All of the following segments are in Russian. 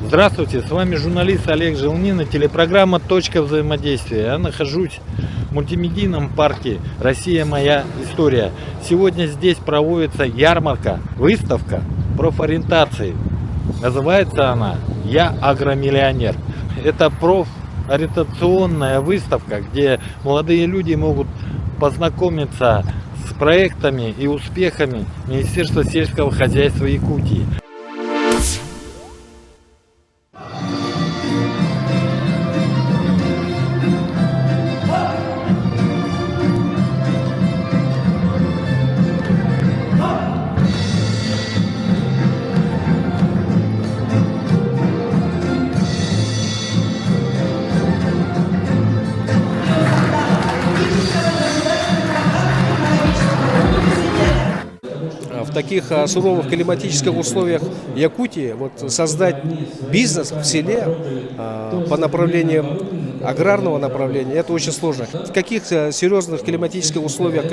Здравствуйте, с вами журналист Олег Желнин и телепрограмма «Точка взаимодействия». Я нахожусь в мультимедийном парке «Россия. Моя история». Сегодня здесь проводится ярмарка, выставка профориентации. Называется она «Я агромиллионер». Это профориентационная выставка, где молодые люди могут познакомиться с проектами и успехами Министерства сельского хозяйства Якутии. В таких суровых климатических условиях Якутии создать бизнес в селе по направлению аграрного направления — это очень сложно. В каких серьезных климатических условиях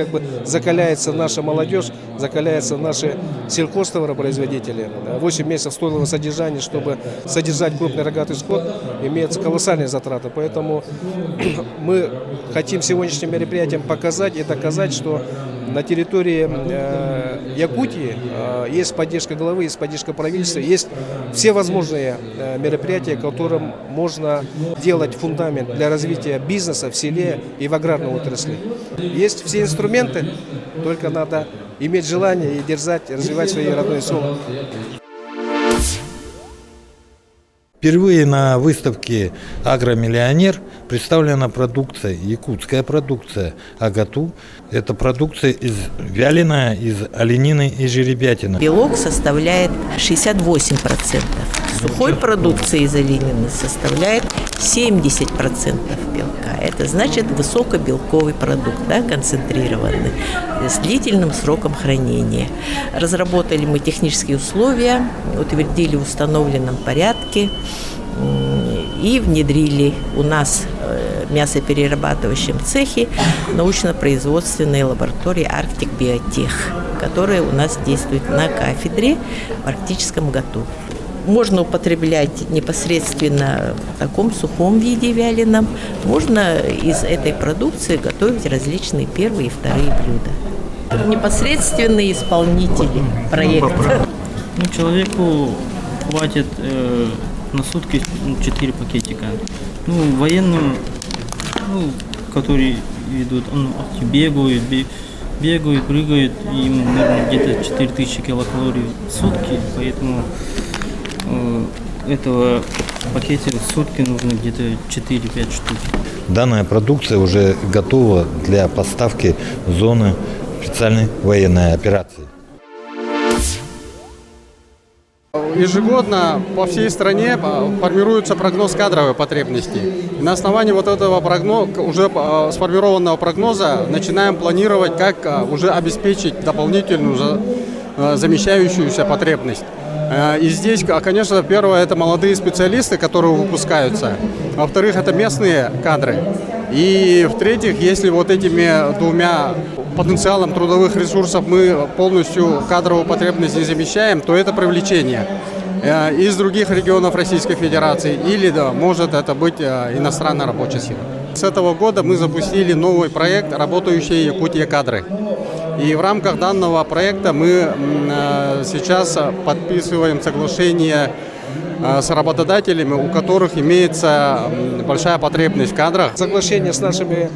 закаляется наша молодежь, закаляются наши сельхозтоваропроизводители. 8 месяцев стоилого содержания, чтобы содержать крупный рогатый скот, имеются колоссальные затраты. Поэтому мы хотим сегодняшним мероприятием показать и доказать, что на территории Якутии есть поддержка главы, есть поддержка правительства, есть все возможные мероприятия, которым можно делать фундамент для развития бизнеса в селе и в аграрной отрасли. Есть все инструменты, только надо иметь желание и дерзать, развивать свои родные село. Впервые на выставке «Агромиллионер» представлена продукция, якутская продукция «Агату». Это продукция вяленая из оленины и жеребятины. Белок составляет 68%. Сухой продукции из оленины составляет 70% белка. Это значит высокобелковый продукт, концентрированный, с длительным сроком хранения. Разработали мы технические условия, утвердили в установленном порядке и внедрили у нас в мясоперерабатывающем цехе научно-производственной лаборатории «Арктик Биотех», которая у нас действует на кафедре в арктическом ГАТУ. Можно употреблять непосредственно в таком сухом виде вяленом. Можно из этой продукции готовить различные первые и вторые блюда. Непосредственные исполнители проекта. Человеку хватит на сутки 4 пакетика. Военным, которые ведут, бегают, прыгают, им нужно где-то 4000 килокалорий в сутки, поэтому этого пакета в сутки нужно где-то 4-5 штук. Данная продукция уже готова для поставки в зоны специальной военной операции. Ежегодно по всей стране формируется прогноз кадровой потребности. И на основании этого прогноза, уже сформированного прогноза, начинаем планировать, как уже обеспечить дополнительную замещающуюся потребность. И здесь, конечно, первое — это молодые специалисты, которые выпускаются. Во-вторых, это местные кадры. И в-третьих, если этими двумя потенциалом трудовых ресурсов мы полностью кадровую потребность не замещаем, то это привлечение из других регионов Российской Федерации или, может это быть иностранная рабочая сила. С этого года мы запустили новый проект «Работающие Якутия кадры». И в рамках данного проекта мы сейчас подписываем соглашение с работодателями, у которых имеется большая потребность в кадрах. Соглашение с нашими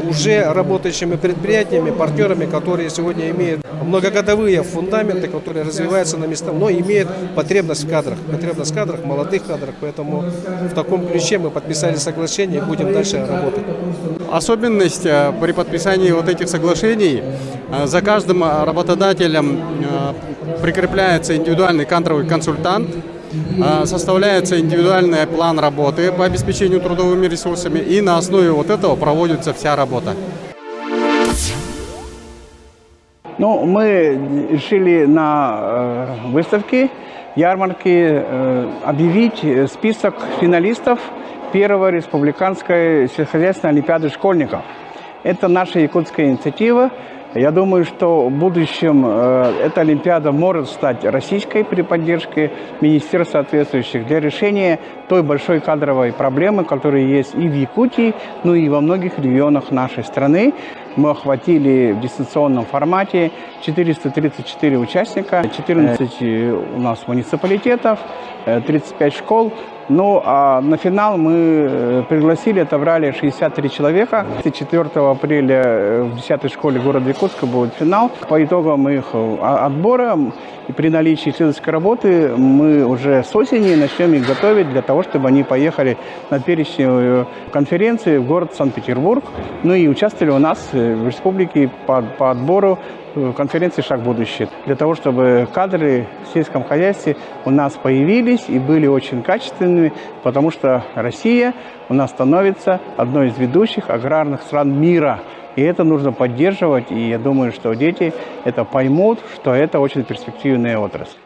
уже работающими предприятиями, партнерами, которые сегодня имеют многогодовые фундаменты, которые развиваются на местах, но имеют потребность в кадрах, молодых кадрах. Поэтому в таком ключе мы подписали соглашение и будем дальше работать. Особенность при подписании этих соглашений: за каждым работодателем прикрепляется индивидуальный кадровый консультант, составляется индивидуальный план работы по обеспечению трудовыми ресурсами, и на основе этого проводится вся работа. Мы решили на выставке, ярмарке объявить список финалистов первой республиканской сельскохозяйственной олимпиады школьников. Это наша якутская инициатива. Я думаю, что в будущем эта Олимпиада может стать российской при поддержке министерств соответствующих для решения той большой кадровой проблемы, которая есть и в Якутии, ну и во многих регионах нашей страны. Мы охватили в дистанционном формате 434 участника, 14 у нас муниципалитетов, 35 школ. Ну, а на финал мы пригласили, отобрали 63 человека. 4 апреля в 10-й школе города Якутска будет финал. По итогам их отбора и при наличии исследовательской работы мы уже с осени начнем их готовить для того, чтобы они поехали на перечень конференции в город Санкт-Петербург. Ну и участвовали у нас в республике по отбору конференции «Шаг в будущее». Для того, чтобы кадры в сельском хозяйстве у нас появились и были очень качественными, потому что Россия у нас становится одной из ведущих аграрных стран мира. И это нужно поддерживать, и я думаю, что дети это поймут, что это очень перспективная отрасль.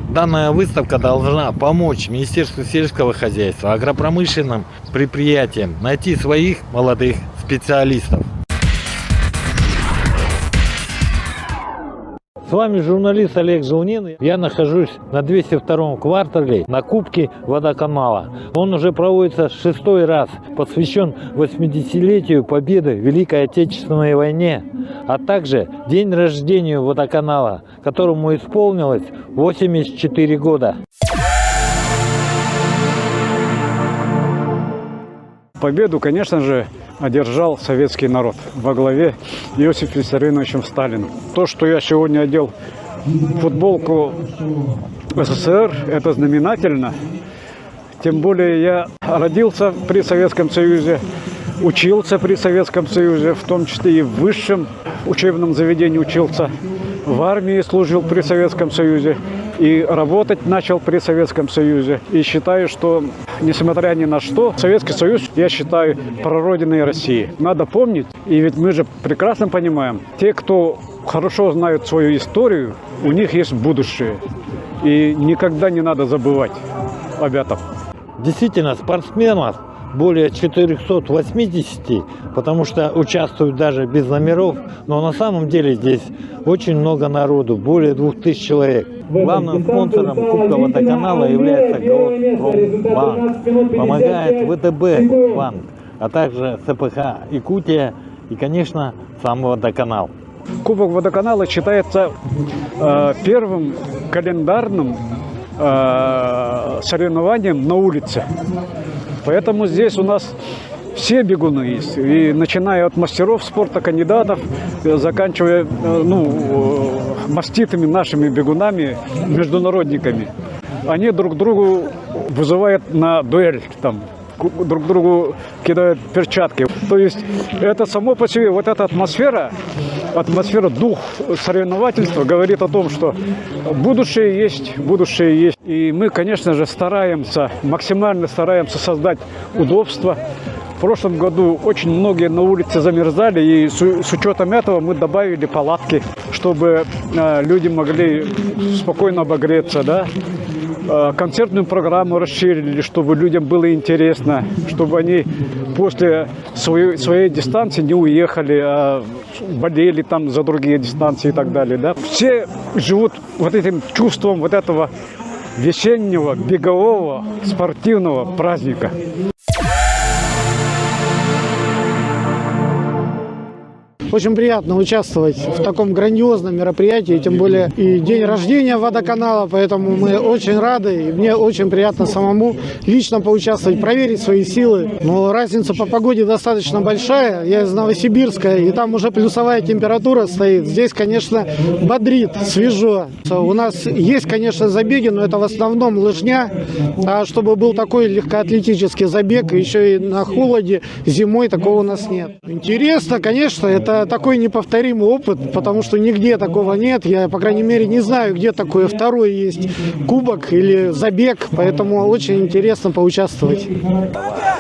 Данная выставка должна помочь Министерству сельского хозяйства, агропромышленным предприятиям найти своих молодых специалистов. С вами журналист Олег Желнин. Я нахожусь на 202-м квартале на Кубке водоканала. Он уже проводится 6-й раз, посвящен 80-летию победы в Великой Отечественной войне, а также день рождения водоканала, которому исполнилось 84 года. Победу, конечно же, одержал советский народ во главе Иосифом Виссарионовичем Сталиным. То, что я сегодня одел футболку СССР, это знаменательно. Тем более я родился при Советском Союзе, учился при Советском Союзе, в том числе и в высшем учебном заведении учился, в армии служил при Советском Союзе и работать начал при Советском Союзе. И считаю, что, несмотря ни на что, Советский Союз, я считаю, прародиной России. Надо помнить, и ведь мы же прекрасно понимаем, те, кто хорошо знают свою историю, у них есть будущее. И никогда не надо забывать об этом. Действительно, спортсменов более 480, потому что участвуют даже без номеров, но на самом деле здесь очень много народу, более 2000 человек. Главным спонсором Кубка водоканала является Газпромбанк, помогает ВТБ банк, а также СПХ Якутия и, конечно, сам водоканал. Кубок водоканала считается первым календарным соревнованием на улице. Поэтому здесь у нас все бегуны есть, и начиная от мастеров спорта, кандидатов, заканчивая маститыми нашими бегунами, международниками. Они друг другу вызывают на дуэль, там, друг другу кидают перчатки. То есть это само по себе, вот эта атмосфера, дух соревновательства говорит о том, что будущее есть. И мы, конечно же, максимально стараемся создать удобства. В прошлом году очень многие на улице замерзали, и с учетом этого мы добавили палатки, чтобы люди могли спокойно обогреться, да? Концертную программу расширили, чтобы людям было интересно, чтобы они после своей дистанции не уехали, а болели там за другие дистанции и так далее. Да? Все живут вот этим чувством вот этого весеннего, бегового, спортивного праздника. Очень приятно участвовать в таком грандиозном мероприятии, тем более и день рождения водоканала, поэтому мы очень рады, и мне очень приятно самому лично поучаствовать, проверить свои силы. Но разница по погоде достаточно большая, я из Новосибирска, и там уже плюсовая температура стоит. Здесь, конечно, бодрит, свежо. У нас есть, конечно, забеги, но это в основном лыжня, а чтобы был такой легкоатлетический забег, еще и на холоде, зимой такого у нас нет. Интересно, конечно, это такой неповторимый опыт, потому что нигде такого нет. Я, по крайней мере, не знаю, где такое второй есть кубок или забег, поэтому очень интересно поучаствовать.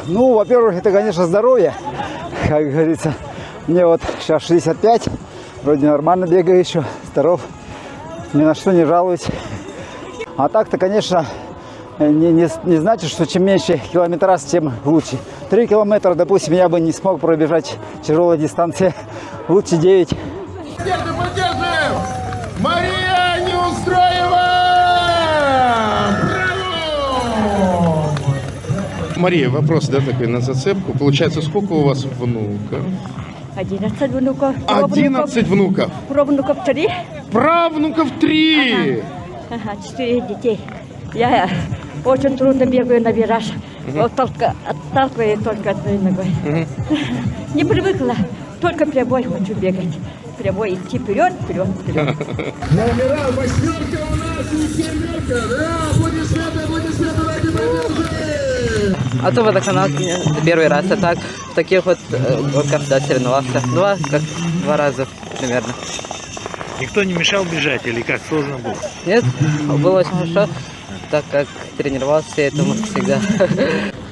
Ну, во-первых, это, конечно, здоровье, как говорится. Мне вот сейчас 65, вроде нормально бегаю еще, здоров, ни на что не жалуюсь. А так-то, конечно, не значит, что чем меньше километраж, тем лучше. 3 километра, допустим, я бы не смог пробежать тяжелой дистанции. Лучше 9. Мария Неустроева! Браво! Мария, вопрос, да, такой на зацепку. Получается, сколько у вас внуков? 11 внуков. 11 внуков. Правнуков 3. Правнуков 3. Ага, 4 детей. Я очень трудно бегаю на вираж. Вот только отталкиваю только одной ногой. Не привыкла. Только прямой хочу бегать. Прямой идти вперед, вперед, вперед. Номера 8 у нас и 7. Да, аплодисменты, ради победы! А то водоканал первый раз, а так в таких вот гонках, да, соревновался. Два раза примерно. Никто не мешал бежать или как сложно было? Нет, было очень хорошо, так как тренировался этому всегда.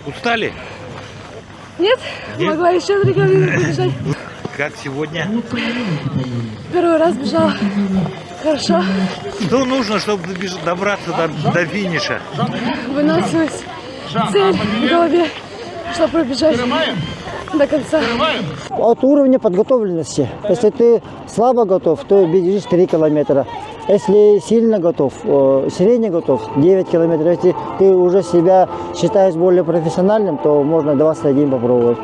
Устали? Нет, могла еще 3 километра побежать. Как сегодня? Первый раз бежала. Хорошо. Что нужно, чтобы добраться до финиша? Выносилась цель в голове, чтобы пробежать до конца. От уровня подготовленности. Если ты слабо готов, то бежишь 3 километра. Если сильно готов, средне готов, 9 километров. Если ты уже себя считаешь более профессиональным, то можно 21 попробовать.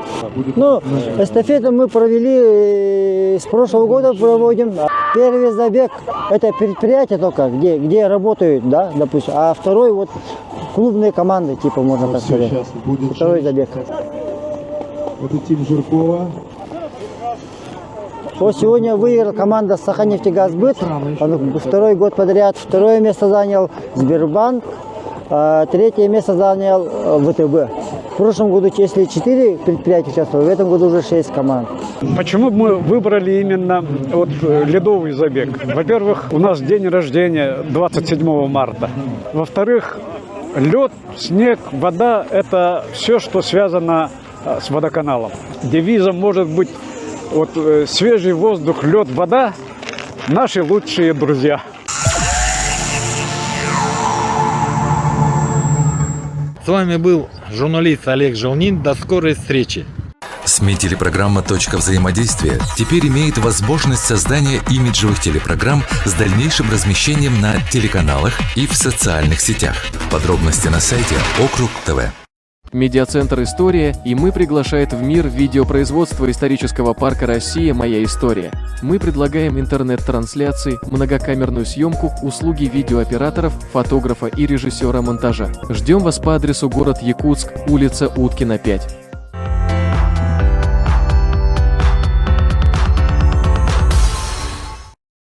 Ну, эстафету мы провели с прошлого года, проводим. Первый забег – это предприятие только, где работают, да, допустим. А второй вот клубные команды, типа, можно так сказать. Второй забег. Это Тим Жиркова. Вот сегодня выиграла команда Саханефтегазбыт. Он второй год подряд. Второе место занял Сбербанк. Третье место занял ВТБ. В прошлом году, если 4 предприятия участвовали, в этом году уже 6 команд. Почему мы выбрали именно вот ледовый забег? Во-первых, у нас день рождения 27 марта. Во-вторых, лед, снег, вода – это все, что связано с водоканалом. Девизом может быть вот свежий воздух, лед, вода – наши лучшие друзья. С вами был журналист Олег Желнин. До скорой встречи. СМИ телепрограмма «Точка взаимодействия» теперь имеет возможность создания имиджевых телепрограмм с дальнейшим размещением на телеканалах и в социальных сетях. Подробности на сайте Округ ТВ. Медиацентр «История» и мы приглашает в мир видеопроизводства исторического парка «Россия. Моя история». Мы предлагаем интернет-трансляции, многокамерную съемку, услуги видеооператоров, фотографа и режиссера монтажа. Ждем вас по адресу город Якутск, улица Уткина, 5.